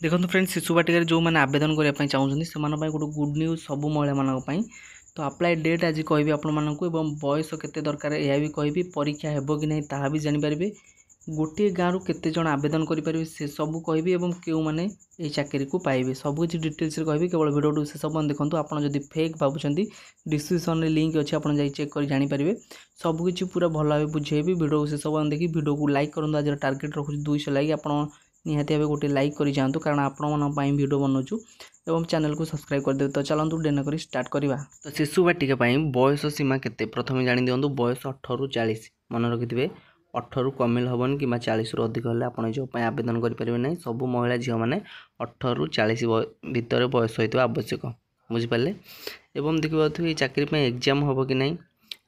देखो फ्रेंड्स शिशु बाटिका जो मैंने आवेदन करने चाहूँगी से गोटे गुड न्यूज सब महिला मानी। तो अप्लाई डेट आज कहि आपण मानक बयस केते दरकार यह भी कहि परीक्षा हेबो कि नहीं ताहा भी जानीपारे गोटे गाँव केते जन आवेदन करेंगे से सब कहि क्यों मैंने ये चाकरी को पाइबे सबकि डिटेल्स कहि केवल भिडियो से सब देखो आपड़ जब फेक भावुं डिस्क्रिप्शन लिंक अच्छे आप चेक कर जानीपारे सबकि पूरा भल भाव बुझेबी भिडियो से सब देखिए भिडियो को लाइक करूँ आज टार्गेट रखुच्छी 200 लाइक आप निहाती भाव गोटे लाइक कर जातु कारण आपण भिडियो बनाऊँ एवं चैनल को सब्सक्राइब कर देते। तो चलतु डेना कर स्टार्ट करवा। तो शिशु बाटिका बयस सीमा केते प्रथम जानी दिंतु बयस 18 ରୁ 40 मन रखिथे 18 ରୁ कमिल हेबन कि 40 ରୁ अधिक हेल्ले आपन जॉब आवेदन करेंगे ना। सब महिला झील मैंने 18 ରୁ 40 भितर बयस होता आवश्यक बुझिपारे। एवं देखिए ये चाकरी एग्जाम हम कि नहीं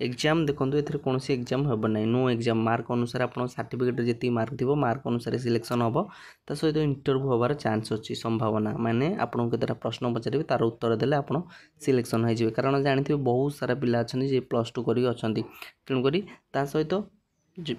एग्जाम देखो ये कौन एग्जाम हम ना नो एग्जाम मार्क अनुसार आप सर्टिफिकेट जी मार्क थी मार्क अनुसार सिलेक्शन हम ता सहित इंटरव्यू होबार चांस अच्छी संभावना माने आपको केतटा प्रश्न पचारे तार उत्तर देले आप सिलेक्शन हो कारण जानते बहुत सारा पिला अच्छा जी +2 करी अच्छा तेणुक सहित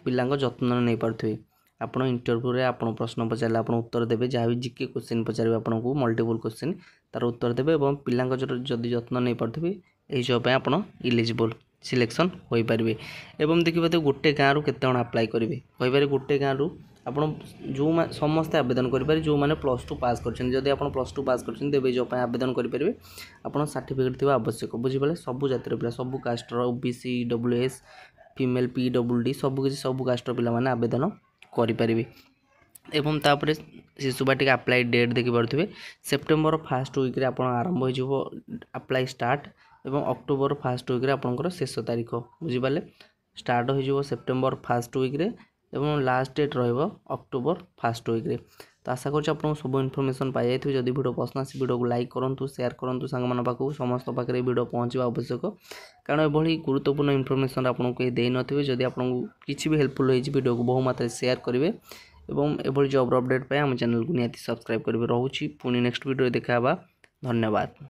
पिला जत्न नहीं पारे आप इंटरव्यू आप प्रश्न पचारे आप उत्तर देवे जहाँ भी जीके क्वेश्चन पचारे आपको मल्टीपल क्वेश्चन तार उत्तर देवे और पिला जदि जत्न नहीं पारे यही जॉब आप इलिजिबल सिलेक्शन हो पारे। एवं देखिए तो गोटे गाँव केते जण अप्लाई करेंगे कहीपर गोटे गाँव आप जो समस्ते आवेदन करेंगे जो मैंने +2 पास कर आप +2 पास कर जॉब आवेदन करेंगे आप सर्टिफिकेट थी आवश्यक बुझिपारे। सब जातिर पिला सब कास्टर OBC WS फीमेल PWD सब कास्टर पिला माने आवेदन करेंगे। एवं तापर शिशु बाटिका अप्लाई डेट देखिपे सेप्टेम्बर 1st वीक आप आरंभ हो अप्लाई स्टार्ट एवं अक्टोबर 1st वीक आपंकर शेष तारीख बुझिपारे स्टार्ट हो सेप्टेम्बर 1st वीक एवं last date October 1st week. तो आशा करूँ आपको सब इनफॉरमेशन पाई जाइए। जदि वीडियो पसंद आसी वीडियो को लाइक करूँ शेयर करूँ सांग पाखु समस्त पाखे वीडियो पहुँचा आवश्यक कारण एभली गुरुत्वपूर्ण इनफॉरमेशन आपको कहीं दे नथिबे। जदि आपको किसी भी हेल्पफुल होइछि वीडियो को बहुमात्रा शेयर करेंगे एवं एभली जॉब अपडेट आम चैनल को निहाती सब्सक्राइब करेंगे। रोची पुणी नेक्स्ट वीडियो देखा धन्यवाद।